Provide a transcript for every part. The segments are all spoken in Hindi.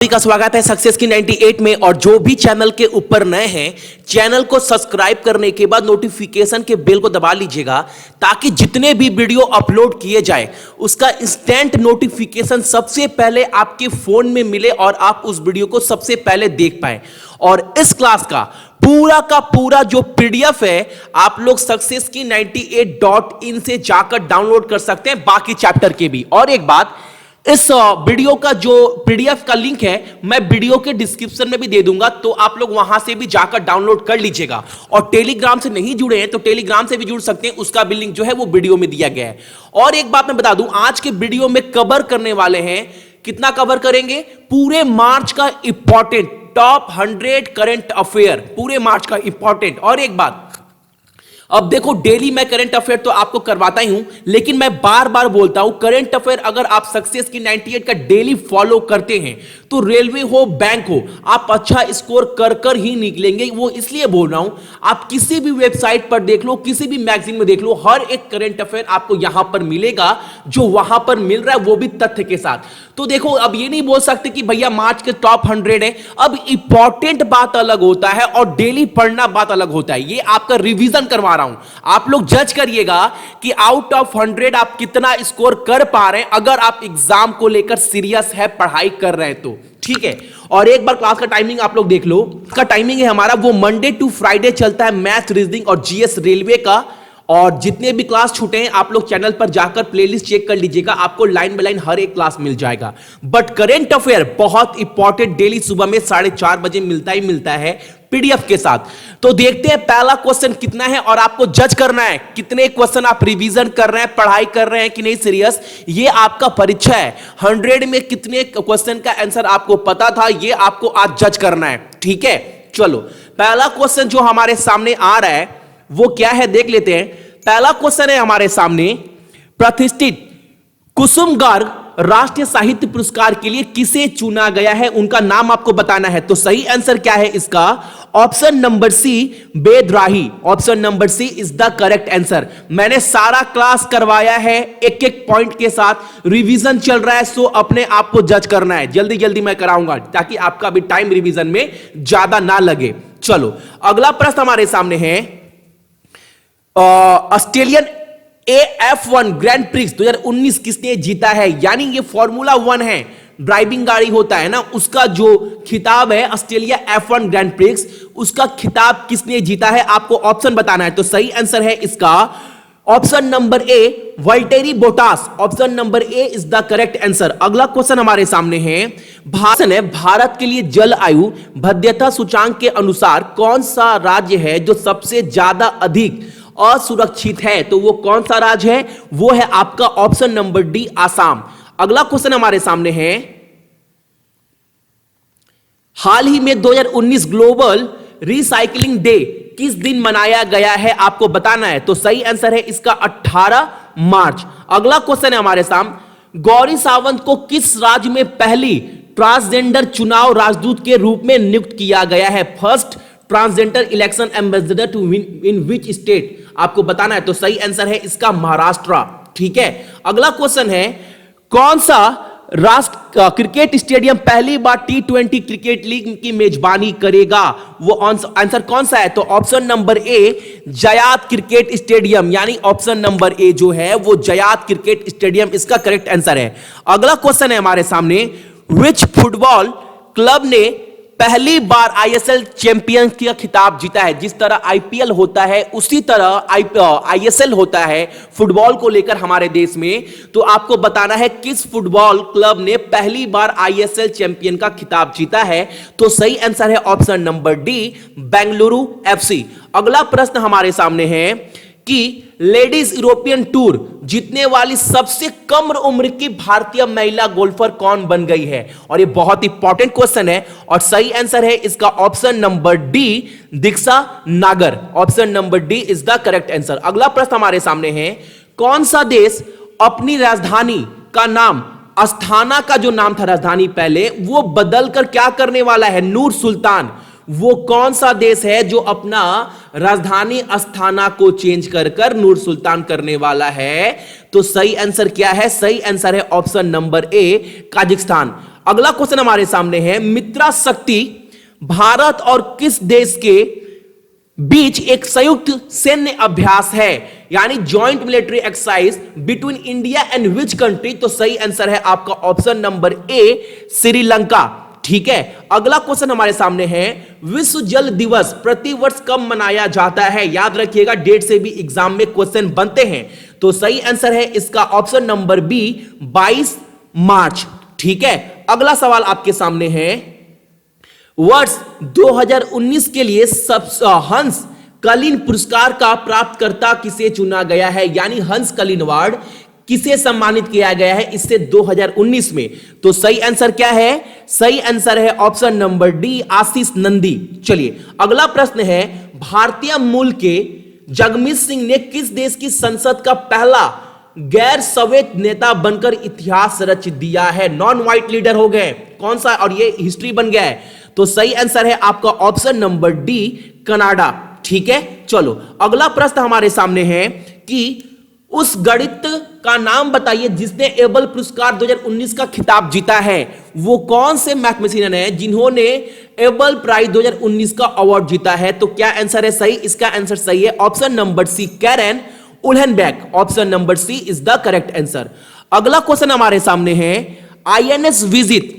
सभी का स्वागत है सक्सेस की 98 में। और जो भी चैनल के ऊपर नए हैं, चैनल को सब्सक्राइब करने के बाद नोटिफिकेशन के बेल को दबा लीजिएगा ताकि जितने भी वीडियो अपलोड किए जाए उसका इंस्टेंट नोटिफिकेशन सबसे पहले आपके फोन में मिले और आप उस वीडियो को सबसे पहले देख पाए। और इस क्लास का पूरा जो पीडीएफ है आप लोग सक्सेस की 98.in से जाकर डाउनलोड कर सकते हैं, बाकी चैप्टर के भी। और एक बात, इस वीडियो का जो पीडीएफ का लिंक है मैं वीडियो के डिस्क्रिप्शन में भी दे दूंगा, तो आप लोग वहां से भी जाकर डाउनलोड कर लीजिएगा। और टेलीग्राम से नहीं जुड़े हैं तो टेलीग्राम से भी जुड़ सकते हैं, उसका भी लिंक जो है वो वीडियो में दिया गया है। और एक बात मैं बता दूं, आज के वीडियो में कवर करने वाले हैं, कितना कवर करेंगे, पूरे मार्च का इंपॉर्टेंट टॉप 100 करंट अफेयर, पूरे मार्च का इंपॉर्टेंट। और एक बात, अब देखो डेली मैं करंट अफेयर तो आपको करवाता ही हूं, लेकिन मैं बार बार बोलता हूं करंट अफेयर अगर आप सक्सेस की 98 का डेली फॉलो करते हैं तो रेलवे हो बैंक हो आप अच्छा स्कोर कर कर ही निकलेंगे। वो इसलिए बोल रहा हूं, आप किसी भी वेबसाइट पर देख लो, किसी भी मैगजीन में देख लो, हर एक करंट अफेयर आपको यहां पर मिलेगा जो वहां पर मिल रहा है, वो भी तथ्य के साथ। तो देखो अब ये नहीं बोल सकते कि भैया मार्च के टॉप 100 है। अब इंपॉर्टेंट बात अलग होता है और डेली पढ़ना बात अलग होता है। ये आपका रिवीजन करवा रहा हूं, आप लोग जज करिएगा कि आउट ऑफ 100 आप कितना स्कोर कर पा रहे हैं अगर आप एग्जाम को लेकर सीरियस है, पढ़ाई कर रहे हैं तो। ठीक है। और एक बार क्लास का टाइमिंग आप लोग देख लो, इसका टाइमिंग है हमारा वो मंडे टू फ्राइडे चलता है, मैथ, रीजनिंग और जीएस रेलवे का। और जितने भी क्लास छूटे हैं आप लोग चैनल पर जाकर प्लेलिस्ट चेक कर लीजिएगा, आपको लाइन बाय लाइन हर एक क्लास मिल जाएगा। बट करेंट अफेयर बहुत इंपॉर्टेंट, डेली सुबह में 4:30 बजे मिलता ही मिलता है पीडीएफ के साथ। तो देखते हैं पहला क्वेश्चन कितना है और आपको जज करना है कितने क्वेश्चन आप रिवीजन कर रहे हैं, पढ़ाई कर रहे हैं कि नहीं सीरियस। ये आपका परीक्षा है, 100 में कितने क्वेश्चन का आंसर आपको पता था, ये आपको आज जज करना है। ठीक है, चलो पहला क्वेश्चन जो हमारे सामने आ रहा है वो क्या है देख लेते हैं। पहला क्वेश्चन है हमारे सामने, प्रतिष्ठित कुसुम गर्ग राष्ट्रीय साहित्य पुरस्कार के लिए किसे चुना गया है, उनका नाम आपको बताना है। तो सही आंसर क्या है इसका, ऑप्शन नंबर सी बेदराही। Option number C is the correct answer. मैंने सारा क्लास करवाया है एक एक पॉइंट के साथ, रिवीजन चल रहा है, सो अपने आप को जज करना है। जल्दी जल्दी मैं कराऊंगा ताकि आपका भी टाइम रिवीजन में ज्यादा ना लगे। चलो अगला प्रश्न हमारे सामने है, ऑस्ट्रेलियन AF1 ग्रैंड प्रिक्स 2019 किसने जीता है। यानी ये फॉर्मूला 1 है, ड्राइविंग गाड़ी होता है ना, उसका जो खिताब है ऑस्ट्रेलिया F1 ग्रैंड प्रिक्स, उसका खिताब किसने जीता है, आपको ऑप्शन बताना है। तो सही आंसर है इसका option number A Valtteri Bottas. Option number A is the correct answer. अगला क्वेश्चन हमारे सामने है, भारत के लिए जल आयु भद्रता सूचांक के अनुसार कौन सा राज्य है जो सबसे ज्यादा अधिक असुरक्षित है। तो वो कौन सा राज्य है, वो है आपका ऑप्शन नंबर डी आसाम। अगला क्वेश्चन हमारे सामने है, हाल ही में 2019 ग्लोबल रिसाइकलिंग डे किस दिन मनाया गया है, आपको बताना है। तो सही आंसर है इसका 18 मार्च। अगला क्वेश्चन है हमारे सामने, गौरी सावंत को किस राज्य में पहली ट्रांसजेंडर चुनाव राजदूत के रूप में नियुक्त किया गया है। First transgender election ambassador to win in which state, आपको बताना है। तो सही आंसर है इसका महाराष्ट्र। ठीक है। अगला क्वेश्चन है, कौन सा राष्ट्र क्रिकेट स्टेडियम पहली बार T20 क्रिकेट लीग की मेजबानी करेगा, वो आंसर कौन सा है। तो option number A Zayed cricket stadium, यानी ऑप्शन नंबर ए जो है वो जयात क्रिकेट स्टेडियम इसका करेक्ट आंसर है। अगला क्वेश्चन है हमारे सामने, विच फुटबॉल क्लब ने पहली बार आईएसएल चैंपियन का खिताब जीता है। जिस तरह आईपीएल होता है उसी तरह आईएसएल होता है फुटबॉल को लेकर हमारे देश में। तो आपको बताना है किस फुटबॉल क्लब ने पहली बार आईएसएल चैंपियन का खिताब जीता है। तो सही आंसर है option number D Bengaluru FC. अगला प्रश्न हमारे सामने है कि लेडीज यूरोपियन टूर जीतने वाली सबसे कम उम्र की भारतीय महिला गोल्फर कौन बन गई है। और ये बहुत इंपॉर्टेंट क्वेश्चन है और सही आंसर है इसका ऑप्शन नंबर डी दीक्षा नागर। Option number D is the correct answer. अगला प्रश्न हमारे सामने है, कौन सा देश अपनी राजधानी का नाम, अस्थाना का जो नाम था राजधानी पहले, वो बदलकर क्या करने वाला है, नूर सुल्तान। वो कौन सा देश है जो अपना राजधानी अस्थाना को चेंज कर कर नूर सुल्तान करने वाला है। तो सही आंसर क्या है, सही आंसर है ऑप्शन नंबर ए काजाकिस्तान। अगला क्वेश्चन हमारे सामने है, मित्रा शक्ति भारत और किस देश के बीच एक संयुक्त सैन्य अभ्यास है, यानी joint military exercise between India and which country. तो सही आंसर है आपका ऑप्शन नंबर ए, श्रीलंका। ठीक है, अगला क्वेश्चन हमारे सामने है, विश्व जल दिवस प्रतिवर्ष कब मनाया जाता है। याद रखिएगा, डेट से भी एग्जाम में क्वेश्चन बनते हैं। तो सही आंसर है इसका ऑप्शन नंबर बी, 22 मार्च। ठीक है, अगला सवाल आपके सामने है, वर्ष 2019 के लिए हंस कलिन पुरस्कार का प्राप्तकर्ता किसे चुना गया है, यानी हंस कलिन अवार्ड किसे सम्मानित किया गया है इससे 2019 में। तो सही आंसर क्या है, सही आंसर है ऑप्शन नंबर डी, आशीष नंदी। चलिए अगला प्रश्न है, भारतीय मूल के जगमीत सिंह ने किस देश की संसद का पहला गैर सवैत नेता बनकर इतिहास रच दिया है। नॉन व्हाइट लीडर हो गए, कौन सा, और ये हिस्ट्री बन गया है। तो सही आंसर है आपका ऑप्शन नंबर डी, कनाडा। ठीक है, चलो अगला प्रश्न हमारे सामने है कि उस गणित का नाम बताइए जिसने एबल पुरस्कार 2019 का खिताब जीता है। वो कौन से मैथमेटिशियन है जिन्होंने एबल प्राइज 2019 का अवार्ड जीता है। तो क्या आंसर है सही, इसका आंसर सही है option number C, Karen Uhlenbeck. Option number C is the correct answer. अगला क्वेश्चन हमारे सामने है, आईएनएस विजिट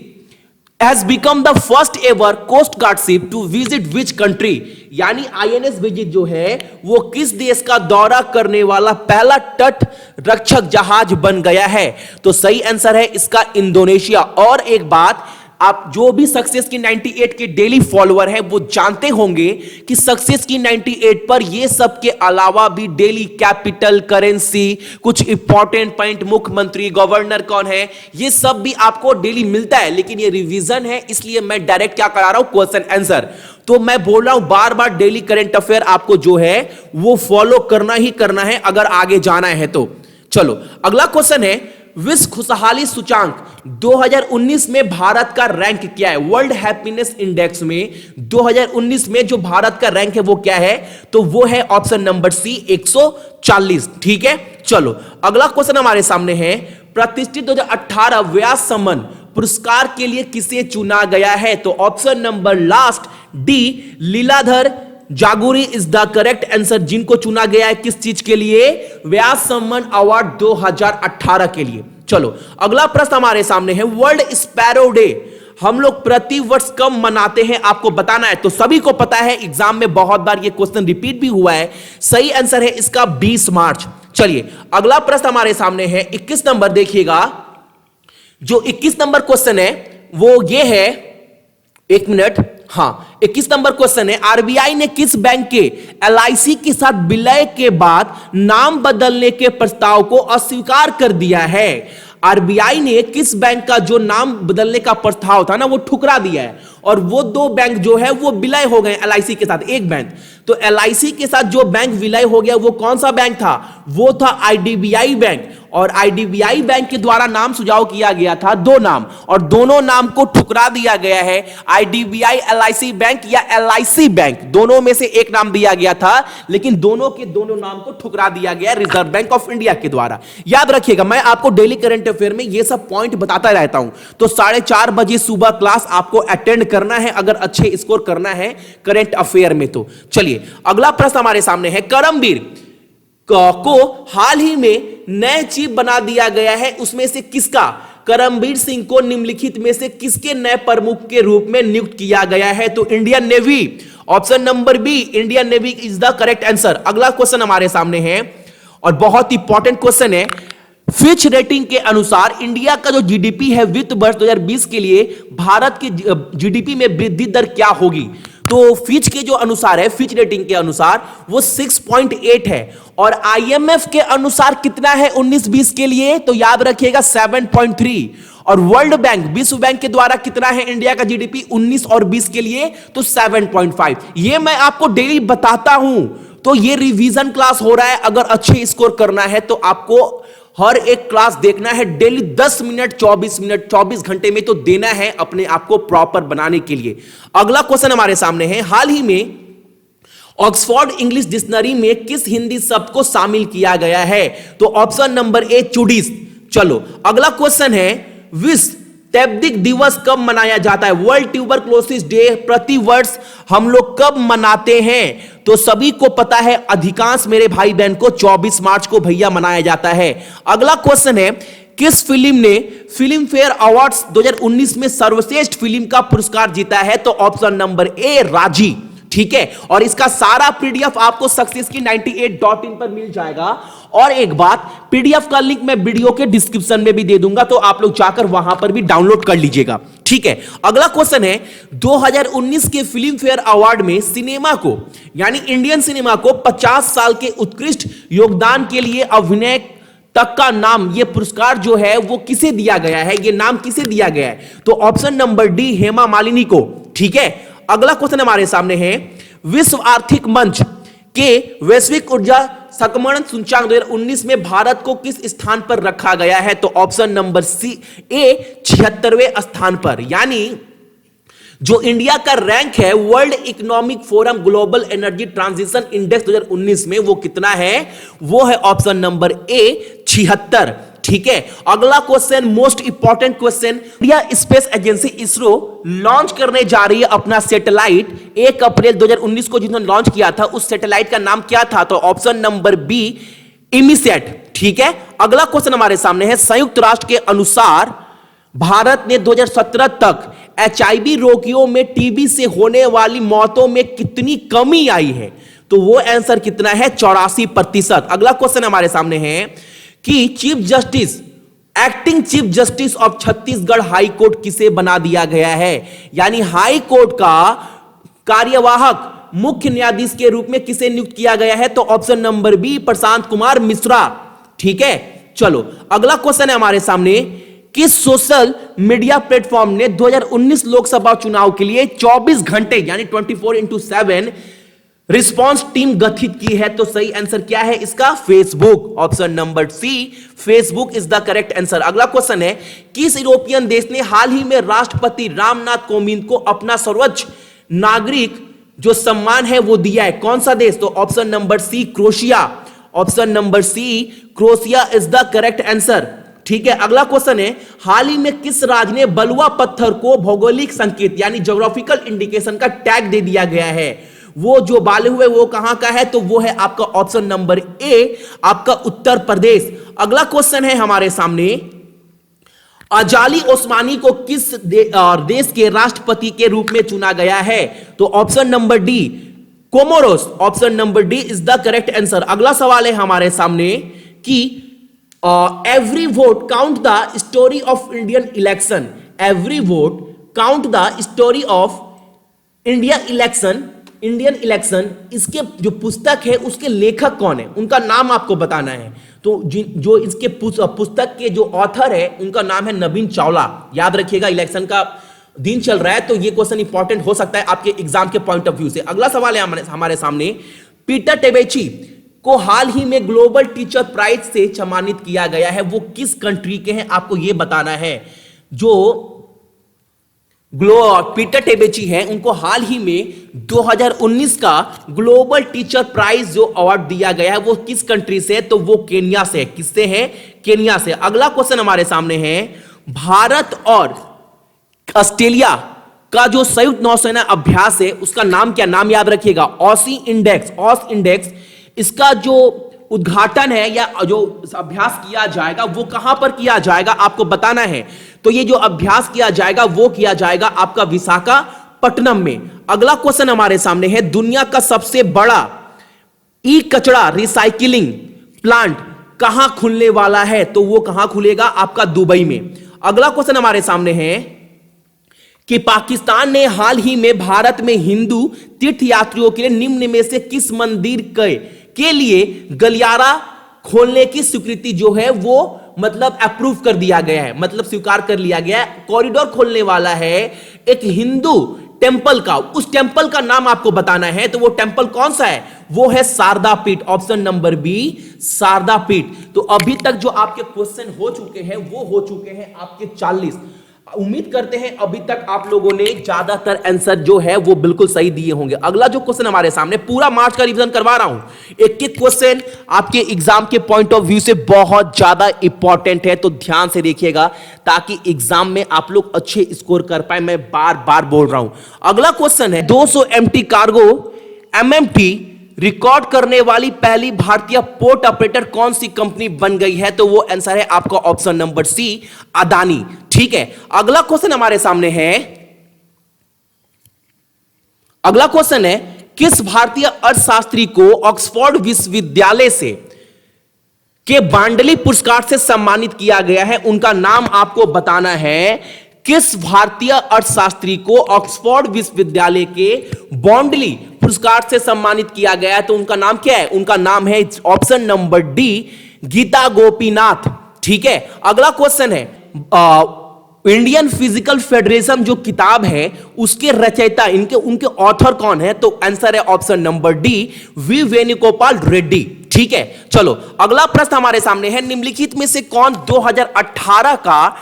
has become the first ever coast guard ship to visit which country, यानी आईएनएस विजिट जो है वो किस देश का दौरा करने वाला पहला तट रक्षक जहाज बन गया है। तो सही आंसर है इसका इंडोनेशिया। और एक बात, आप जो भी सक्सेस की 98 के डेली फॉलोअर हैं वो जानते होंगे कि सक्सेस की 98 पर ये सब के अलावा भी डेली कैपिटल, करेंसी, कुछ इंपॉर्टेंट पॉइंट, मुख्यमंत्री, गवर्नर कौन है, ये सब भी आपको डेली मिलता है। लेकिन ये रिवीजन है, इसलिए मैं डायरेक्ट क्या करा रहा हूं, क्वेश्चन आंसर। तो मैं बोल रहा हूं बार बार डेली करंट अफेयर आपको जो है वो फॉलो करना ही करना है अगर आगे जाना है तो। चलो अगला क्वेश्चन है, विश्व खुशहाली सूचांक 2019 में भारत का रैंक क्या है। वर्ल्ड हैप्पीनेस इंडेक्स में 2019 में जो भारत का रैंक है वो क्या है, तो वो है ऑप्शन नंबर सी, 140। ठीक है, चलो अगला क्वेश्चन हमारे सामने है, प्रतिष्ठित 2018 व्यास सम्मान पुरस्कार के लिए किसे चुना गया है। तो option number last D, Leeladhar Jagudi is the correct answer, जिनको चुना गया है किस चीज के लिए, व्यास सम्मान अवार्ड 2018 के लिए। चलो अगला प्रश्न हमारे सामने है, वर्ल्ड स्पैरो डे हम लोग प्रति वर्ष कब मनाते हैं, आपको बताना है। तो सभी को पता है, एग्जाम में बहुत बार ये क्वेश्चन रिपीट भी हुआ है। सही आंसर है इसका 20 मार्च। चलिए अगला प्रश्न हमारे सामने है, 21 नंबर देखिएगा। जो 21 नंबर क्वेश्चन है वो ये है, एक मिनट, हाँ 21 नंबर क्वेश्चन है, आरबीआई ने किस बैंक के एलआईसी के साथ विलय के बाद नाम बदलने के प्रस्ताव को अस्वीकार कर दिया है। आरबीआई ने किस बैंक का जो नाम बदलने का प्रस्ताव था ना वो ठुकरा दिया है, और वो दो बैंक जो है वो विलय हो गए एलआईसी के साथ, एक बैंक। तो एलआईसी के साथ जो बैंक विलय हो गया वो कौन सा बैंक था, वो था आईडीबीआई बैंक। और आईडीबीआई बैंक के द्वारा नाम सुझाव किया गया था दो नाम, और दोनों नाम को ठुकरा दिया गया है। आईडीबीआई एलआईसी बैंक या एलआईसी बैंक, दोनों में से एक नाम दिया गया था, लेकिन दोनों के दोनों नाम को ठुकरा दिया गया रिजर्व बैंक ऑफ इंडिया के द्वारा। याद रखिएगा, मैं आपको डेली करंट अफेयर में ये सब पॉइंट बताता रहता हूं। तो 4:30 बजे सुबह क्लास आपको अटेंड करना है अगर अच्छे स्कोर करना है करंट अफेयर में। तो चलिए अगला प्रश्न हमारे सामने है, करमबीर को हाल ही में नए चीफ बना दिया गया है, उसमें से किसका, करमबीर सिंह को निम्नलिखित में से किसके नए प्रमुख के रूप में नियुक्त किया गया है। तो Indian navy, option number B, Indian navy is the correct answer. अगला क्वेश्चन हमारे सामने है और बहुत इंपॉर्टेंट क्वेश्चन है, फिच रेटिंग के अनुसार इंडिया का जो जीडीपी है वित्त वर्ष 2020 के लिए भारत की जीडीपी में वृद्धि दर क्या होगी। तो फिच के जो अनुसार है, फिच रेटिंग के अनुसार वो 6.8 है, और आईएमएफ के अनुसार कितना है 19-20 के लिए, तो याद रखिएगा 7.3। और वर्ल्ड बैंक, विश्व बैंक के द्वारा कितना है इंडिया का जीडीपी 19 और 20 के लिए, तो 7.5। ये मैं आपको डेली बताता हूं, तो ये रिवीजन क्लास हो रहा है। अगर अच्छे स्कोर करना है तो आपको हर एक क्लास देखना है डेली 10 मिनट 24 मिनट 24 घंटे में तो देना है अपने आप को प्रॉपर बनाने के लिए। अगला क्वेश्चन हमारे सामने है, हाल ही में ऑक्सफोर्ड इंग्लिश डिक्शनरी में किस हिंदी शब्द को शामिल किया गया है। तो ऑप्शन नंबर ए, चुड़ीस। चलो अगला क्वेश्चन है, विश्व तपेदिक दिवस कब मनाया जाता है? वर्ल्ड ट्यूबरक्लोसिस डे प्रति वर्ष हम लोग कब मनाते हैं? तो सभी को पता है, अधिकांश मेरे भाई बहन को 24 मार्च को भैया मनाया जाता है। अगला क्वेश्चन है, किस फिल्म ने फिल्म फेयर अवार्ड्स 2019 में सर्वश्रेष्ठ फिल्म का पुरस्कार जीता है? तो ऑप्शन नंबर ए राजी। ठीक है, और इसका सारा पीडीएफ आपको सक्सेस की 98.in पर मिल जाएगा। और एक बात, पीडीएफ का लिंक मैं वीडियो के डिस्क्रिप्शन में भी दे दूंगा, तो आप लोग जाकर वहां पर भी डाउनलोड कर लीजिएगा। ठीक है, अगला क्वेश्चन है, 2019 के फिल्म फेयर अवार्ड में सिनेमा को, यानी इंडियन सिनेमा को 50 साल के उत्कृष्ट योगदान के लिए अभिनय तक का नाम, यह पुरस्कार जो है वो किसे दिया गया है? यह नाम किसे दिया गया है? तो option number D Hema Malini को। ठीक है, अगला क्वेश्चन हमारे सामने है, विश्व आर्थिक मंच के वैश्विक ऊर्जा सकमण सूचकांक 2019 में भारत को किस स्थान पर रखा गया है? तो ऑप्शन नंबर सी ए 76वें स्थान पर। यानी जो इंडिया का रैंक है world economic forum global energy transition index 2019 में, वो कितना है? वो है ऑप्शन नंबर ए 76। ठीक है, अगला question most important question, India space agency ISRO launch करने जा रही है अपना सैटेलाइट 1 अप्रैल 2019 को, जिन्होंने लॉन्च किया था उस सैटेलाइट का नाम क्या था? तो ऑप्शन नंबर बी इमीसैट। ठीक है, अगला क्वेश्चन हमारे सामने है, संयुक्त राष्ट्र के अनुसार भारत ने 2017 तक एचआईवी रोगियों में टीबी से होने वाली मौतों में कितनी कमी आई है? तो वो आंसर कितना है? 84%। अगला क्वेश्चन हमारे सामने है कि chief justice, acting chief justice of Chhattisgarh high court किसे बना दिया गया है? यानी हाई कोर्ट का कार्यवाहक मुख्य न्यायाधीश के रूप में किसे नियुक्त किया गया है? तो option number B Prashant Kumar Mishra. ठीक है, चलो अगला क्वेश्चन है हमारे सामने, किस सोशल मीडिया प्लेटफॉर्म ने 2019 लोकसभा चुनाव के लिए 24 घंटे यानी 24x7 रिस्पांस टीम गठित की है? तो सही आंसर क्या है इसका? Facebook. Option number C Facebook is the correct answer. अगला क्वेश्चन है, किस यूरोपियन देश ने हाल ही में राष्ट्रपति रामनाथ कोविंद को अपना सर्वोच्च नागरिक जो सम्मान है वो दिया है? कौन सा देश? तो option number C Croatia. Option number C Croatia is the correct answer. ठीक है, अगला क्वेश्चन है, हाल ही में किस राज्य ने बलुआ पत्थर को भौगोलिक संकेत यानी ज्योग्राफिकल इंडिकेशन का टैग दे दिया गया है? वो जो बाले हुए वो कहां का है? तो वो है आपका ऑप्शन नंबर ए आपका उत्तर प्रदेश। अगला क्वेश्चन है हमारे सामने, अजाली ओस्मानी को किस देश के राष्ट्रपति के रूप में चुना गया है? तो option number D Comoros. Option number D is the correct answer. अगला सवाल है हमारे सामने कि every vote count the story of Indian election. Every vote count the story of Indian election, इसके जो पुस्तक है उसके लेखक कौन है? उनका नाम आपको बताना है। तो जो इसके पुस्तक के जो ऑथर है उनका नाम है नवीन चावला। याद रखिएगा, इलेक्शन का दिन चल रहा है तो ये क्वेश्चन इंपॉर्टेंट हो सकता है आपके एग्जाम के पॉइंट ऑफ व्यू से। अगला सवाल है हमारे सामने, पीटर टेबेची को हाल ही में ग्लोबल टीचर प्राइज से सम्मानित किया गया है, वो किस कंट्री के हैं? आपको यह बताना है। जो पीटर टेबेची हैं उनको हाल ही में 2019 का ग्लोबल टीचर प्राइज जो अवार्ड दिया गया है वो किस कंट्री से? तो वो केन्या से। किससे है? केन्या से। अगला क्वेश्चन हमारे सामने है, भारत और ऑस्ट्रेलिया का जो संयुक्त नौसेना अभ्यास है उसका नाम क्या? नाम याद रखिएगा, ऑस इंडेक्स। इसका जो उद्घाटन है या जो अभ्यास किया जाएगा वो कहां पर किया जाएगा आपको बताना है। तो ये जो अभ्यास किया जाएगा वो किया जाएगा आपका विशाखापट्टनम में। अगला क्वेश्चन हमारे सामने है, दुनिया का सबसे बड़ा ई कचरा रिसाइकिलिंग प्लांट कहां खुलने वाला है? तो वो कहां खुलेगा? आपका दुबई में। अगला क्वेश्चन हमारे सामने है कि पाकिस्तान ने हाल ही में भारत में हिंदू तीर्थयात्रियों के लिए निम्न में से किस मंदिर के लिए गलियारा खोलने की स्वीकृति जो है वो मतलब अप्रूव कर दिया गया है, मतलब स्वीकार कर लिया गया है। कॉरिडोर खोलने वाला है एक हिंदू टेंपल का, उस टेंपल का नाम आपको बताना है। तो वो टेंपल कौन सा है? वो है शारदा पीठ। ऑप्शन नंबर बी शारदा पीठ। तो अभी तक जो आपके क्वेश्चन हो चुके हैं वो हो चुके हैं आपके 40। उम्मीद करते हैं अभी तक आप लोगों ने ज्यादातर आंसर जो है वो बिल्कुल सही दिए होंगे। अगला जो क्वेश्चन हमारे सामने, पूरा मार्च का रिवीजन करवा रहा हूं, एक एक क्वेश्चन आपके एग्जाम के पॉइंट ऑफ व्यू से बहुत ज्यादा इंपॉर्टेंट है, तो ध्यान से देखिएगा ताकि एग्जाम में आप लोग अच्छे स्कोर कर पाए। मैं बार बार बोल रहा हूं। अगला क्वेश्चन है 200 MT कार्गो MMT रिकॉर्ड करने वाली पहली भारतीय पोर्ट ऑपरेटर कौन सी कंपनी बन गई है? तो वो आंसर है आपका ऑप्शन नंबर सी, अदानी। ठीक है, अगला क्वेश्चन हमारे सामने है, अगला क्वेश्चन है किस भारतीय अर्थशास्त्री को ऑक्सफोर्ड विश्वविद्यालय से के बांडली पुरस्कार से सम्मानित किया गया है? उनका नाम आपको बताना है। किस भारतीय अर्थशास्त्री को ऑक्सफोर्ड विश्वविद्यालय के बॉन्डली पुरस्कार से सम्मानित किया गया है? तो उनका नाम क्या है? उनका नाम है option number D, Gita Gopinath. ठीक है, अगला क्वेश्चन है इंडियन फिजिकल फेडरेशन जो किताब है उसके रचयिता, उनके ऑथर कौन है? तो आंसर है option number D, V Venugopal Reddy. ठीक है, चलो अगला प्रश्न हमारे सामने है, निम्नलिखित में से कौन 2018 का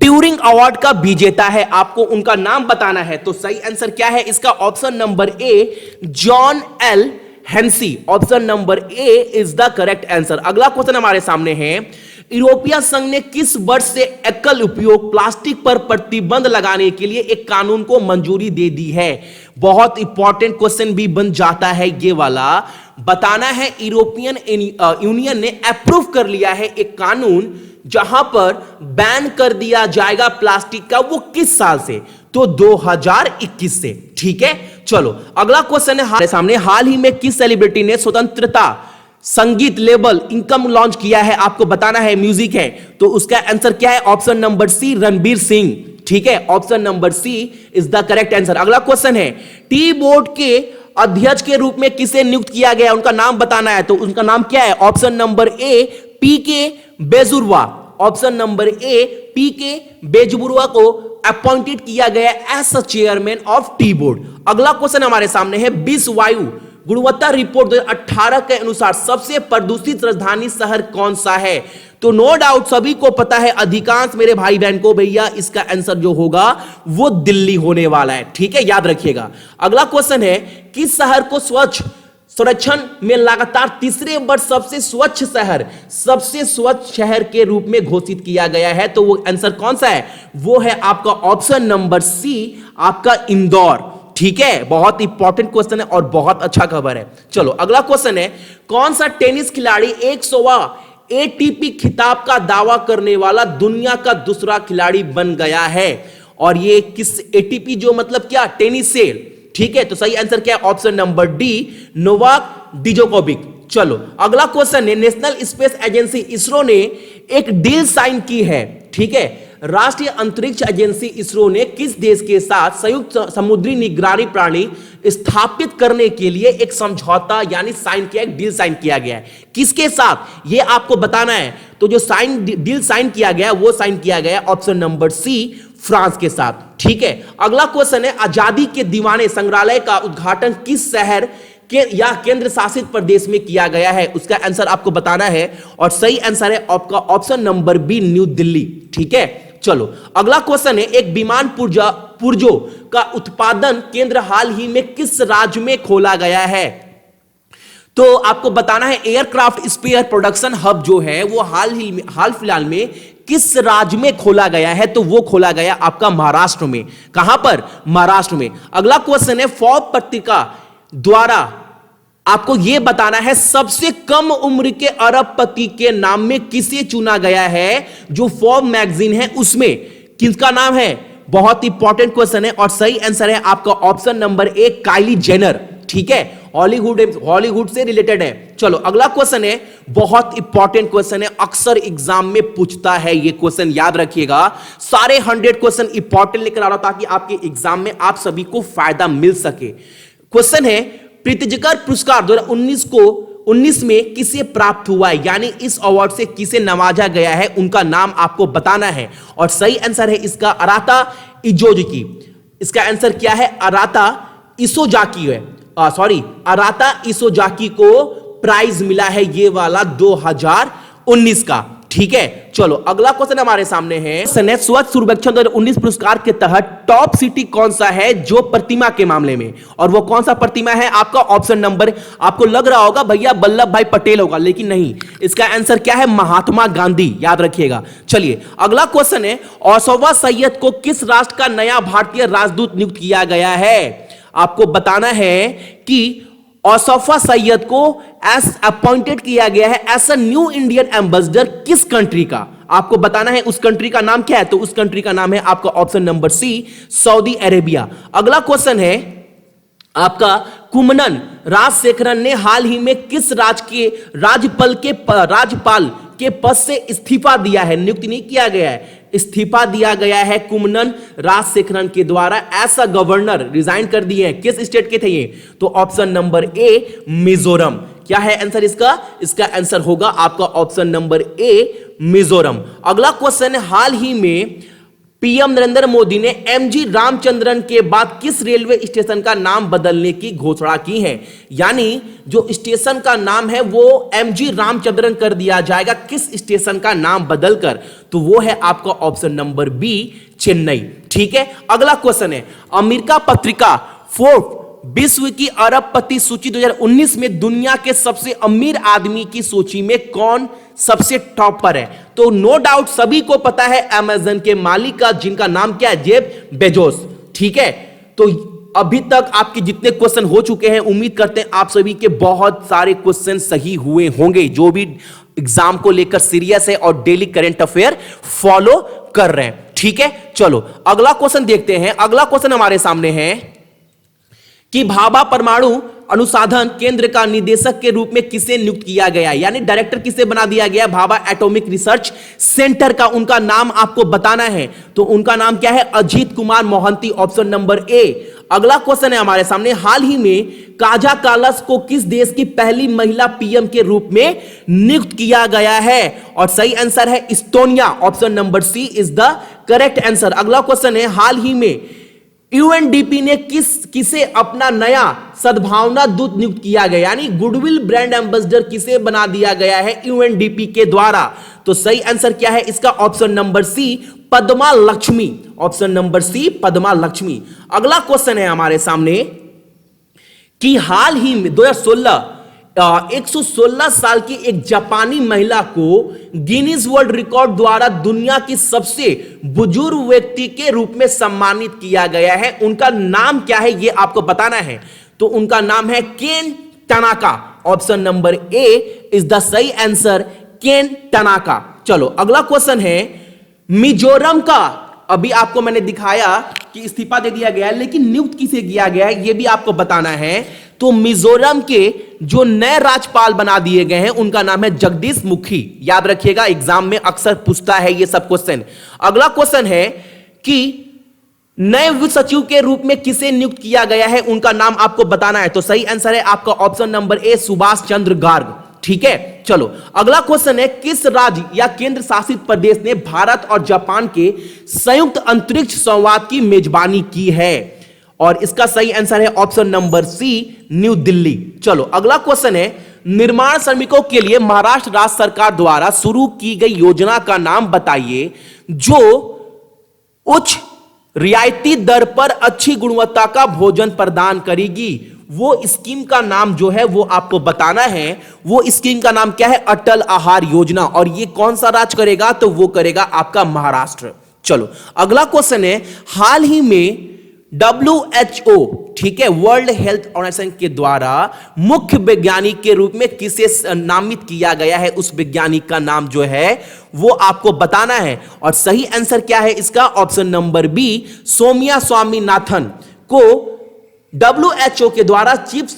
ट्यूरिंग अवार्ड का विजेता है? आपको उनका नाम बताना है। तो सही आंसर क्या है इसका? Option number A, John L Hennessy. Option number A is the correct answer. अगला क्वेश्चन हमारे सामने है, यूरोपीय संघ ने किस वर्ष से एकल उपयोग प्लास्टिक पर प्रतिबंध लगाने के लिए एक कानून को मंजूरी दे दी है? बहुत इंपॉर्टेंट क्वेश्चन भी बन जाता है ये वाला। बताना है यूरोपियन यूनियन ने अप्रूव कर लिया है एक कानून जहां पर बैन कर दिया जाएगा प्लास्टिक का, वो किस साल से? तो 2021 से। ठीक है, चलो अगला क्वेश्चन है हमारे सामने, हाल ही में किस सेलिब्रिटी ने स्वतंत्रता संगीत लेबल इनकम लॉन्च किया है? आपको बताना है, म्यूजिक है, तो उसका आंसर क्या है? Option number C, Ranbir Singh. ठीक है, option number C is the correct answer. अगला क्वेश्चन है, टी बोर्ड के अध्यक्ष के रूप में किसे नियुक्त किया गया? उनका नाम बताना है, तो उनका नाम क्या है? Option number A, P K Bezbaruah. Option number A, P K Bezbaruah को अपॉइंटेड किया गया as chairman of tea board. अगला क्वेश्चन हमारे सामने है, विश्व वायु गुणवत्ता रिपोर्ट 2018 के अनुसार सबसे प्रदूषित राजधानी शहर कौन सा है? तो नो डाउट सभी को पता है, अधिकांश मेरे भाई बहन को, भैया इसका आंसर जो होगा वो दिल्ली होने वाला है। ठीक है, याद रखिएगा। अगला क्वेश्चन है, किस शहर को स्वच्छ सर्वेक्षण में लगातार तीसरे वर्ष सबसे स्वच्छ शहर के रूप में घोषित किया गया है? तो वो आंसर कौन सा है? वो है आपका ऑप्शन नंबर सी, आपका इंदौर। ठीक है, बहुत इंपॉर्टेंट क्वेश्चन है और बहुत अच्छा खबर है। चलो अगला क्वेश्चन है, कौन सा टेनिस खिलाड़ी 100वां एटीपी खिताब का दावा करने वाला दुनिया का दूसरा खिलाड़ी बन गया है? और ये किस एटीपी, जो मतलब क्या, टेनिस से। ठीक है, तो सही आंसर क्या है? Option number D, Novak Djokovic. चलो अगला क्वेश्चन है, नेशनल स्पेस एजेंसी इसरो ने एक डील साइन की है। ठीक है, राष्ट्रीय अंतरिक्ष एजेंसी इसरो ने किस देश के साथ संयुक्त समुद्री निगरानी प्रणाली स्थापित करने के लिए एक समझौता यानी साइन किया, एक डील साइन किया गया है? किसके साथ, ये आपको बताना है। तो जो डील साइन किया गया वो साइन किया गया ऑप्शन नंबर सी, फ्रांस के साथ। ठीक है, अगला क्वेश्चन है, आजादी के दीवाने संग्रहालय का उद्घाटन किस शहर के या केंद्र शासित प्रदेश में किया गया है? उसका आंसर आपको बताना है और सही आंसर है आपका option number B, New Delhi. ठीक है, चलो अगला क्वेश्चन है, एक विमान पुर्जों का उत्पादन केंद्र हाल ही में किस राज्य में खोला गया है? तो आपको बताना है, एयरक्राफ्ट स्पेयर प्रोडक्शन हब जो है वो हाल फिलहाल में किस राज्य में खोला गया है? तो वो खोला गया आपका महाराष्ट्र में। कहां पर? महाराष्ट्र में। अगला क्वेश्चन है, फोर्ब्स पत्रिका द्वारा आपको यह बताना है, सबसे कम उम्र के अरबपति के नाम में किसे चुना गया है? जो फोर्ब्स मैगजीन है उसमें किसका नाम है? बहुत इंपॉर्टेंट क्वेश्चन है और सही आंसर है आपका option number A, Kylie Jenner. ठीक है, हॉलीवुड से रिलेटेड है। चलो अगला क्वेश्चन है, बहुत इंपॉर्टेंट क्वेश्चन है, अक्सर एग्जाम में पूछता है ये क्वेश्चन, याद रखिएगा। सारे 100 क्वेश्चन इंपॉर्टेंट लेकर आ रहा हूं ताकि आपके एग्जाम में आप सभी को फायदा मिल सके। क्वेश्चन है, प्रित्जकर पुरस्कार 2019 में किसे प्राप्त हुआ है, यानी इस अवार्ड से किसे नवाजा गया है? उनका नाम आपको बताना है और सही आंसर है इसका अराता इजोजुकी। इसका आंसर क्या है? अराता इसोजाकी है, अराता इसोजाकी को प्राइज मिला है ये वाला 2019 का। ठीक है, चलो अगला क्वेश्चन हमारे सामने है, स्वच्छ सर्वेक्षण 2019 पुरस्कार के तहत टॉप सिटी कौन सा है जो प्रतिमा के मामले में, और वो कौन सा प्रतिमा है? आपका ऑप्शन नंबर, आपको लग रहा होगा भैया वल्लभ भाई पटेल होगा, लेकिन नहीं, इसका आंसर क्या है? महात्मा गांधी, याद रखिएगा। चलिए अगला क्वेश्चन है, ओसामा सैयद को किस राष्ट्र का नया भारतीय राजदूत नियुक्त किया गया है? आपको बताना है कि ओसामा सैयद को एस अपॉइंटेड किया गया है as a new Indian ambassador किस कंट्री का? आपको बताना है उस कंट्री का नाम क्या है, तो उस कंट्री का नाम है आपका option number C, Saudi Arabia. अगला क्वेश्चन है आपका, कुम्मनम राजशेखरन ने हाल ही में किस राज्यपाल के पद से इस्तीफा दिया है? नियुक्त नहीं किया गया है, इस्तीफा दिया गया है कुम्मनम राजशेखरन के द्वारा, ऐसा गवर्नर रिजाइन कर दिए हैं। किस स्टेट के थे ये? तो ऑप्शन नंबर ए, मिजोरम। क्या है आंसर इसका? इसका आंसर होगा आपका ऑप्शन नंबर ए, मिजोरम। अगला क्वेश्चन है, हाल ही में पीएम नरेंद्र मोदी ने एमजी रामचंद्रन के बाद किस रेलवे स्टेशन का नाम बदलने की घोषणा की है? यानी जो स्टेशन का नाम है वो एमजी रामचंद्रन कर दिया जाएगा, किस स्टेशन का नाम बदलकर? तो वो है आपका ऑप्शन नंबर बी, चेन्नई। ठीक है, अगला क्वेश्चन है, अमेरिका पत्रिका फोर्ब्स विश्व की अरबपति सूची 2019 में दुनिया के सबसे अमीर आदमी की सूची में कौन सबसे टॉप पर है? तो नो डाउट सभी को पता है अमेज़न के मालिक का, जिनका नाम क्या है? Jeff Bezos. ठीक है, तो अभी तक आपके जितने क्वेश्चन हो चुके हैं, उम्मीद करते हैं आप सभी के बहुत सारे क्वेश्चन सही हुए होंगे, जो भी एग्जाम को लेकर सीरियस है और डेली करंट अफेयर फॉलो कर रहे हैं। ठीक है, चलो अगला क्वेश्चन देखते हैं। अगला क्वेश्चन हमारे सामने है कि भाभा परमाणु अनुसंधान केंद्र का निदेशक के रूप में किसे नियुक्त किया गया, यानी डायरेक्टर किसे बना दिया गया? भाभा एटॉमिक रिसर्च सेंटर का उनका नाम आपको बताना है, तो उनका नाम क्या है? अजीत कुमार मोहंती, ऑप्शन नंबर ए। अगला क्वेश्चन है हमारे सामने, हाल ही में काजा कालस को किस देश की पहली महिला पीएम के रूप में नियुक्त किया गया है? और सही आंसर है Estonia, option number C is the correct answer. अगला क्वेश्चन है, हाल ही में यूएनडीपी ने किसे अपना नया सद्भावना दूत नियुक्त किया गया, यानी गुडविल ब्रांड एम्बेसडर किसे बना दिया गया है यूएनडीपी के द्वारा? तो सही आंसर क्या है इसका? Option number C, Padma Lakshmi, option number C, Padma Lakshmi. अगला क्वेश्चन है हमारे सामने कि हाल ही में 116 साल की एक जापानी महिला को गिनीज वर्ल्ड रिकॉर्ड द्वारा दुनिया की सबसे बुजुर्ग व्यक्ति के रूप में सम्मानित किया गया है। उनका नाम क्या है ये आपको बताना है, तो उनका नाम है Ken Tanaka, option number A is the सही आंसर, केन टनाका। चलो अगला क्वेश्चन है, मिजोरम का अभी आपको मैंने दिखाया कि इस्तीफा दे दिया गया है, लेकिन नियुक्त किसे किया गया है ये भी आपको बताना है। तो मिजोरम के जो नए राज्यपाल बना दिए गए हैं उनका नाम है जगदीश मुखी, याद रखिएगा, एग्जाम में अक्सर पूछता है ये सब क्वेश्चन। अगला क्वेश्चन है कि नए वित्त सचिव के रूप में किसे नियुक्त किया गया है, उनका नाम आपको बताना है, तो सही आंसर है आपका ऑप्शन नंबर ए, सुभाष चंद्र गार्ग। ठीक है, चलो अगला क्वेश्चन है, किस राज्य या केंद्र शासित प्रदेश ने भारत और जापान के संयुक्त अंतरिक्ष संवाद की मेजबानी की है? और इसका सही आंसर है option number C, New Delhi. चलो अगला क्वेश्चन है, निर्माण श्रमिकों के लिए महाराष्ट्र राज्य सरकार द्वारा शुरू की गई योजना का नाम बताइए जो उच्च रियायती दर पर अच्छी गुणवत्ता का भोजन प्रदान करेगी। वो स्कीम का नाम जो है वो आपको बताना है। वो स्कीम का नाम क्या है? अटल आहार योजना। और ये कौन सा राज्य करेगा? तो वो करेगा आपका महाराष्ट्र। चलो अगला क्वेश्चन है, हाल ही में WHO, ठीक है, वर्ल्ड हेल्थ ऑर्गेनाइजेशन के द्वारा मुख्य वैज्ञानिक के रूप में किसे नामित किया गया है? उस वैज्ञानिक का नाम जो है वो आपको बताना है। और सही आंसर क्या है इसका? Option number B, Soumya Swaminathan को WHO के द्वारा चीफ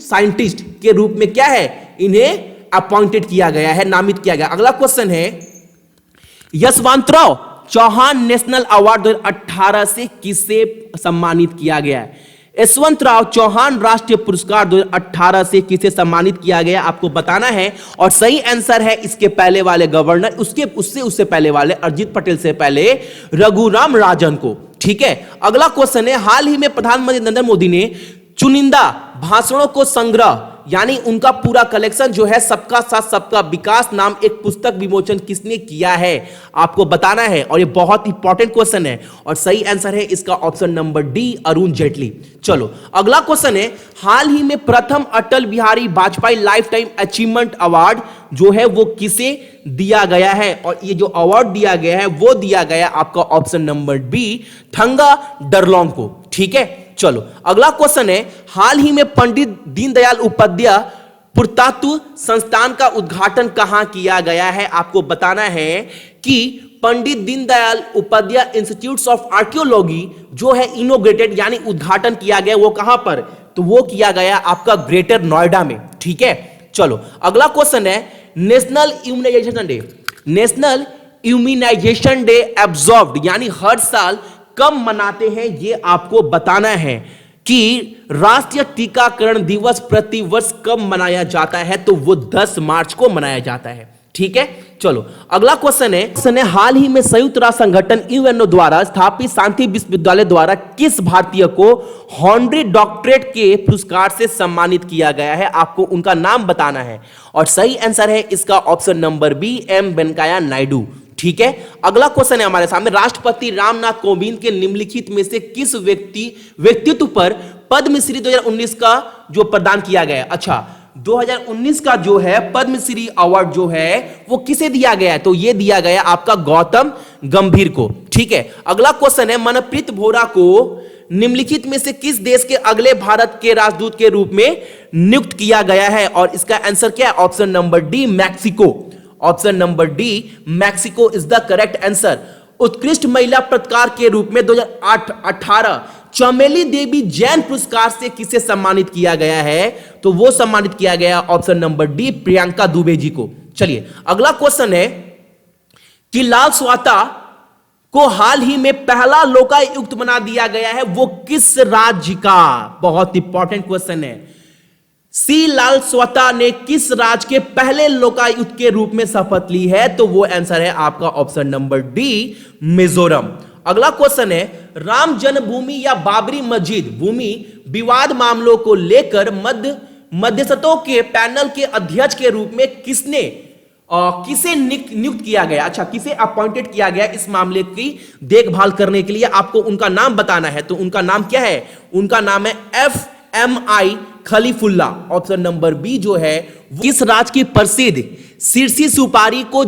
साइंटिस्ट के रूप में क्या है, इन्हें अपॉइंटेड किया गया है, नामित किया गया। अगला क्वेश्चन है, यशवंतराव चौहान नेशनल अवार्ड 2018 से किसे सम्मानित किया गया है? यशवंतराव चौहान राष्ट्रीय पुरस्कार 2018 से किसे सम्मानित किया गया आपको बताना है। और सही आंसर है इसके पहले वाले गवर्नर, उससे पहले वाले अरिजित पटेल से पहले रघुराम राजन को। ठीक है, अगला क्वेश्चन है, हाल ही में प्रधानमंत्री नरेंद्र मोदी ने चुनिंदा भाषणों को संग्रह यानी उनका पूरा कलेक्शन जो है सबका साथ सबका विकास नाम एक पुस्तक विमोचन किसने किया है आपको बताना है। और ये बहुत इंपॉर्टेंट क्वेश्चन है और सही आंसर है इसका option number D Arun Jaitley. चलो अगला क्वेश्चन है, हाल ही में प्रथम Atal Bihari Vajpayee lifetime achievement award जो है वो किसे दिया गया है। और ये जो अवार्ड दिया गया है वो दिया गया आपका ऑप्शन नंबर बी थंगा डरलोंग को। ठीक है, चलो अगला क्वेश्चन है, हाल ही में पंडित दीनदयाल उपाध्याय पुरातत्व संस्थान का उद्घाटन कहां किया गया है। आपको बताना है कि Pandit Deendayal Upadhyay institute of archaeology जो है इनोग्रेटेड यानी उद्घाटन किया गया वो कहां पर, तो वो किया गया आपका ग्रेटर नोएडा में। ठीक है, चलो अगला क्वेश्चन है, national immunisation day, national immunisation day observed यानी हर साल कब मनाते हैं ये आपको बताना है कि राष्ट्रीय टीकाकरण दिवस प्रतिवर्ष कब मनाया जाता है, तो वो 10 मार्च को मनाया जाता है। ठीक है, चलो अगला क्वेश्चन है, हाल ही में संयुक्त राष्ट्र संगठन यूएनओ द्वारा स्थापित शांति विश्वविद्यालय द्वारा किस भारतीय को हॉनरी डॉक्टरेट के पुरस्कार से सम्मानित किया गया है। आपको उनका नाम बताना है और सही आंसर है इसका option number B M Venkaiah Naidu. ठीक है, अगला क्वेश्चन है हमारे सामने, राष्ट्रपति रामनाथ कोविंद के निम्नलिखित में से किस व्यक्तित्व पर पद्मश्री 2019 का जो प्रदान किया गया है। अच्छा, 2019 का जो है पद्मश्री अवार्ड जो है वो किसे दिया गया है, तो ये दिया गया आपका गौतम गंभीर को। ठीक है, अगला क्वेश्चन है, मनप्रीत वोरा को निम्नलिखित में से किस देश के अगले भारत के राजदूत के रूप में नियुक्त किया गया है। और इसका आंसर क्या है, option number D Mexico. Option number D Mexico is the correct answer. उत्कृष्ट महिला पत्रकार के रूप में 2018 चमेली देवी जैन पुरस्कार से किसे सम्मानित किया गया है, तो वो सम्मानित किया गया option number D Priyanka Dubey ji को। चलिए अगला क्वेश्चन है कि लाल स्वाता को हाल ही में पहला लोकायुक्त बना दिया गया है, वो किस राज्य का, बहुत इंपॉर्टेंट क्वेश्चन है। सी लाल स्वता ने किस राज्य के पहले लोकायुक्त के रूप में शपथ ली है, तो वो आंसर है आपका ऑप्शन नंबर डी मिजोरम। अगला क्वेश्चन है, राम जन्मभूमि या बाबरी मस्जिद भूमि विवाद मामलों को लेकर मध्यस्थों के पैनल के अध्यक्ष के रूप में किसे नियुक्त किया गया। अच्छा, किसे अपॉइंटेड किया गया इस मामले की देखभाल करने के लिए, आपको उनका नाम बताना है। तो उनका नाम क्या है, उनका नाम है FMI Khalifulla. Option number B जो है, किस राज्य की प्रसिद्ध सिरसी सुपारी को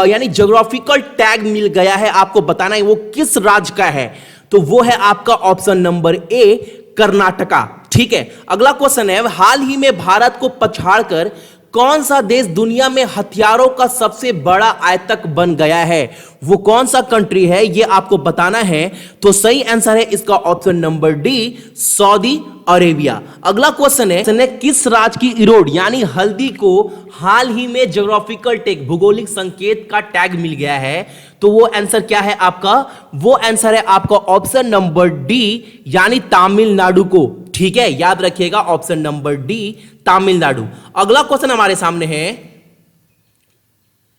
यानी ज्योग्राफिकल टैग मिल गया है, आपको बताना है वो किस राज्य का है, तो वो है आपका ऑप्शन नंबर ए कर्नाटका। ठीक है, अगला क्वेश्चन है, हाल ही में भारत को पछाड़कर कौन सा देश दुनिया में हथियारों का सबसे बड़ा आयातक बन गया है, वो कौन सा कंट्री है ये आपको बताना है। तो सही आंसर है इसका option number D Saudi Arabia. अगला क्वेश्चन है, किस राज्य की इरोड यानी हल्दी को हाल ही में ज्योग्राफिकल टैग भौगोलिक संकेत का टैग मिल गया है, तो वो आंसर क्या है आपका, वो आंसर है आपका ऑप्शन नंबर डी यानी तमिलनाडु को। ठीक है, याद रखिएगा ऑप्शन नंबर डी तमिलनाडु। अगला क्वेश्चन हमारे सामने है,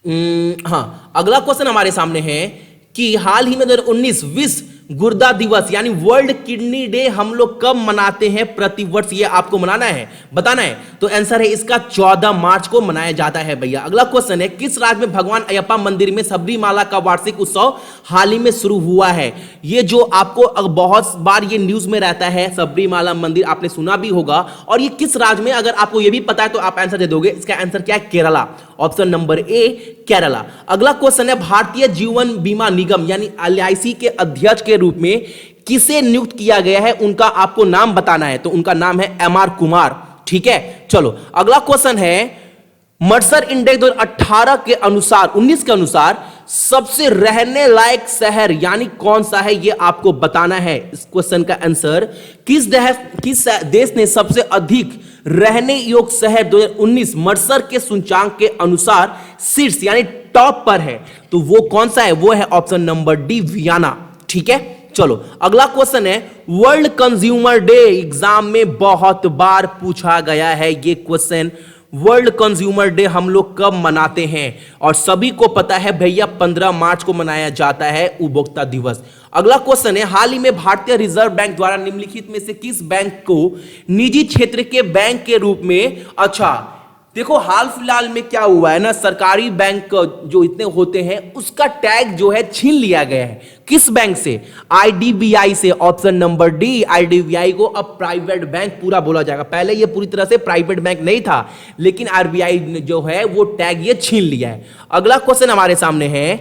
अगला क्वेश्चन हमारे सामने है कि हाल ही में 2019 विश्व गुर्दा दिवस यानी वर्ल्ड किडनी डे हम लोग कब मनाते हैं प्रतिवर्ष, ये आपको मनाना है, बताना है। तो आंसर है इसका 14 मार्च को मनाया जाता है भैया। अगला क्वेश्चन है, किस राज्य में भगवान अयप्पा मंदिर में सबरीमाला का वार्षिक उत्सव हाल ही में शुरू हुआ है। ये जो आपको बहुत बार ये न्यूज में रहता है, सबरीमाला मंदिर आपने सुना भी होगा, और ये किस राज्य में, अगर आपको ये भी पता है तो आप आंसर दे दोगे। इसका आंसर क्या है, केरला। ऑप्शन नंबर ए केरला। अगला क्वेश्चन है, भारतीय जीवन बीमा निगम यानी LIC के अध्यक्ष के रूप में किसे नियुक्त किया गया है, उनका आपको नाम बताना है। तो उनका नाम है MR कुमार। ठीक है, चलो अगला क्वेश्चन है, मर्सर इंडेक्स 2018 के अनुसार 19 के अनुसार सबसे रहने लायक शहर यानी कौन सा है, ये आपको बताना है। इस क्वेश्चन का आंसर, किस देश ने सबसे अधिक रहने योग्य शहर 2019 मर्सर के सूचकांक के अनुसार शीर्ष यानी टॉप पर है, तो वो कौन सा है, वो है ऑप्शन नंबर डी वियना। ठीक है, चलो अगला क्वेश्चन है, वर्ल्ड कंज्यूमर डे एग्जाम में बहुत बार पूछा गया है ये क्वेश्चन, वर्ल्ड कंज्यूमर डे हम लोग कब मनाते हैं? और सभी को पता है भैया 15 मार्च को मनाया जाता है उपभोक्ता दिवस। अगला क्वेश्चन है, हाल ही में भारतीय रिजर्व बैंक द्वारा निम्नलिखित में से किस बैंक को निजी क्षेत्र के बैंक के रूप में, अच्छा देखो हाल फिलहाल में क्या हुआ है ना, सरकारी बैंक जो इतने होते हैं उसका टैग जो है छीन लिया गया है। किस बैंक से? आईडीबीआई से। ऑप्शन नंबर डी, आईडीबीआई को अब प्राइवेट बैंक पूरा बोला जाएगा। पहले ये पूरी तरह से प्राइवेट बैंक नहीं था, लेकिन आरबीआई जो है वो टैग ये छीन लिया है। अगला क्वेश्चन हमारे सामने है,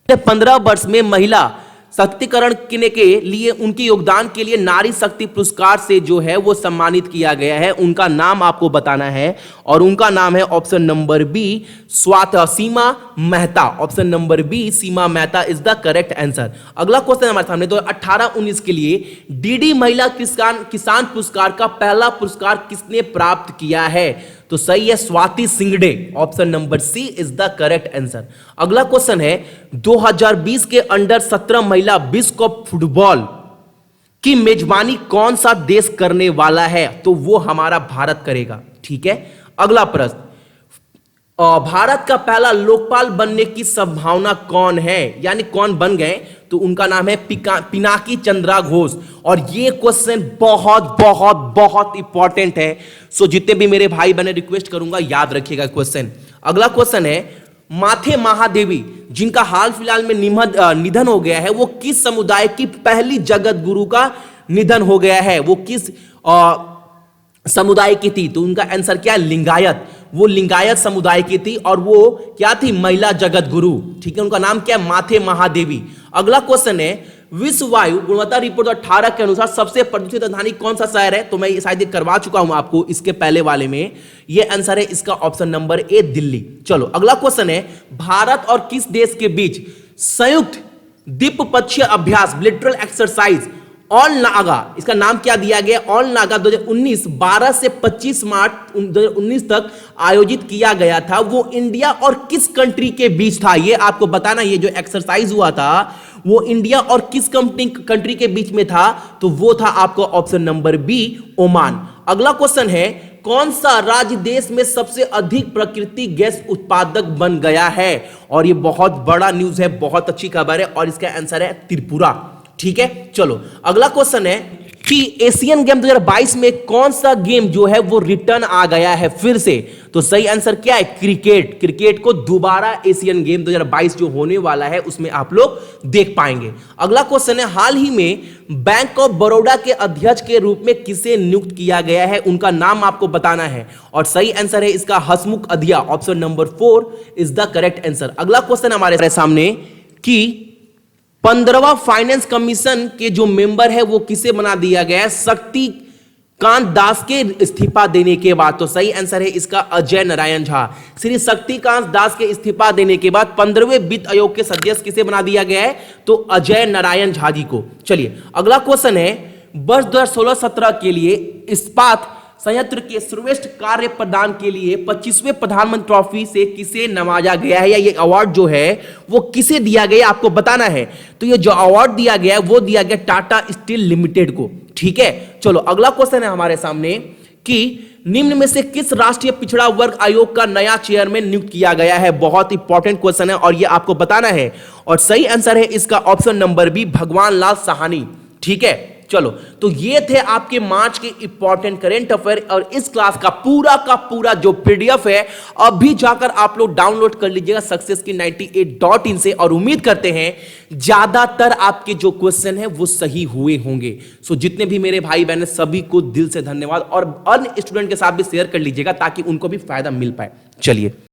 15 वर्ष में महिला सशक्तिकरण के लिए उनके योगदान के लिए नारी शक्ति पुरस्कार से जो है वो सम्मानित किया गया है। उनका नाम आपको बताना है और उनका नाम है option number B, Seema Mehta. Option number B, Seema Mehta is the correct answer. अगला क्वेश्चन हमारे सामने तो 18-19 के लिए डीडी महिला किसान पुरस्कार का पहला पुरस्कार किसने प्राप्त किया है? तो सही है Swati Singhde. Option number C is the correct answer. अगला क्वेश्चन है, 2020 के अंडर 17 महिला विश्व कप फुटबॉल की मेजबानी कौन सा देश करने वाला है? तो वो हमारा भारत करेगा। ठीक है, अगला प्रश्न, भारत का पहला लोकपाल बनने की संभावना कौन है, यानी कौन बन गए? तो उनका नाम है पिनाकी चंद्रा घोष। और ये क्वेश्चन बहुत बहुत बहुत इंपॉर्टेंट है, सो जितने भी मेरे भाई बहन रिक्वेस्ट करूंगा याद रखिएगा क्वेश्चन। अगला क्वेश्चन है, माथे महादेवी जिनका हाल फिलहाल में निधन हो गया है, वो किस समुदाय की पहली जगत गुरु का निधन हो गया है? वो किस समुदाय की थी? तो उनका आंसर क्या है? लिंगायत। वो लिंगायत समुदाय की थी और वो क्या थी? महिला जगत गुरु। ठीक है, उनका नाम क्या है? माथे महादेवी। अगला क्वेश्चन है, विश्व वायु गुणवत्ता रिपोर्ट 18 के अनुसार सबसे प्रदूषित राजधानी कौन सा शहर है? तो मैं शायद ये करवा चुका हूं आपको इसके पहले वाले में। ये आंसर है इसका ऑप्शन नंबर ए, दिल्ली। चलो अगला क्वेश्चन है, भारत और किस देश के बीच संयुक्त द्विपक्षीय अभ्यास बिलेटरल एक्सरसाइज ऑल नागा, इसका नाम क्या दिया गया? ऑल नागा 2019 12 से 25 मार्च 2019 तक आयोजित किया गया था। वो इंडिया और किस कंट्री के बीच था? ये आपको बताना। ये जो एक्सरसाइज हुआ था वो इंडिया और किस कंट्री के बीच में था? तो वो था आपको ऑप्शन नंबर बी, ओमान। अगला क्वेश्चन है, कौन सा राज्य देश में सबसे अधिक प्राकृतिक गैस उत्पादक बन गया है? और ये बहुत बड़ा न्यूज है, बहुत अच्छी खबर है और इसका आंसर है त्रिपुरा। ठीक है, चलो अगला क्वेश्चन है कि एशियन गेम 2022 में कौन सा गेम जो है वो रिटर्न आ गया है फिर से? तो सही आंसर क्या है? क्रिकेट। क्रिकेट को दोबारा एशियन गेम 2022 जो होने वाला है उसमें आप लोग देख पाएंगे। अगला क्वेश्चन है, हाल ही में बैंक ऑफ बड़ौदा के अध्यक्ष के रूप में किसे नियुक्त किया गया है? उनका नाम आपको बताना है और सही आंसर है इसका हसमुख अधिया। Option number 4 is the correct answer. अगला क्वेश्चन हमारे सामने कि 15वां फाइनेंस कमीशन के जो मेंबर है वो किसे बना दिया गया है? शक्तिकांत दास के इस्तीफा देने के बाद। तो सही आंसर है इसका अजय नारायण झा। श्री शक्तिकांत दास के इस्तीफा देने के बाद 15वें वित्त आयोग के सदस्य किसे बना दिया गया है? तो अजय नारायण झा जी को। चलिए अगला क्वेश्चन है, वर्ष 2016-17 के लिए इस्पात संयंत्र के श्रेष्ठ कार्य प्रदान के लिए 25वें प्रधानमंत्री ट्रॉफी से किसे नवाजा गया है, या ये अवार्ड जो है वो किसे दिया गया आपको बताना है। तो ये जो अवार्ड दिया गया है वो दिया गया टाटा स्टील लिमिटेड को। ठीक है, चलो अगला क्वेश्चन है हमारे सामने कि निम्न में से किस राष्ट्रीय पिछड़ा वर्ग आयोग का नया चेयरमैन नियुक्त किया गया है? बहुत इंपॉर्टेंट क्वेश्चन है और ये आपको बताना है और सही आंसर है इसका ऑप्शन नंबर बी, भगवान लाल साहनी। ठीक है, चलो तो ये थे आपके मार्च के इंपॉर्टेंट करंट अफेयर और इस क्लास का पूरा जो पीडीएफ है अभी जाकर आप लोग डाउनलोड कर लीजिएगा सक्सेस की 98.in से। और उम्मीद करते हैं ज्यादातर आपके जो क्वेश्चन है वो सही हुए होंगे। सो जितने भी मेरे भाई बहन सभी को दिल से धन्यवाद और अन्य स्टूडेंट के साथ भी शेयर कर लीजिएगा ताकि उनको भी फायदा मिल पाए। चलिए।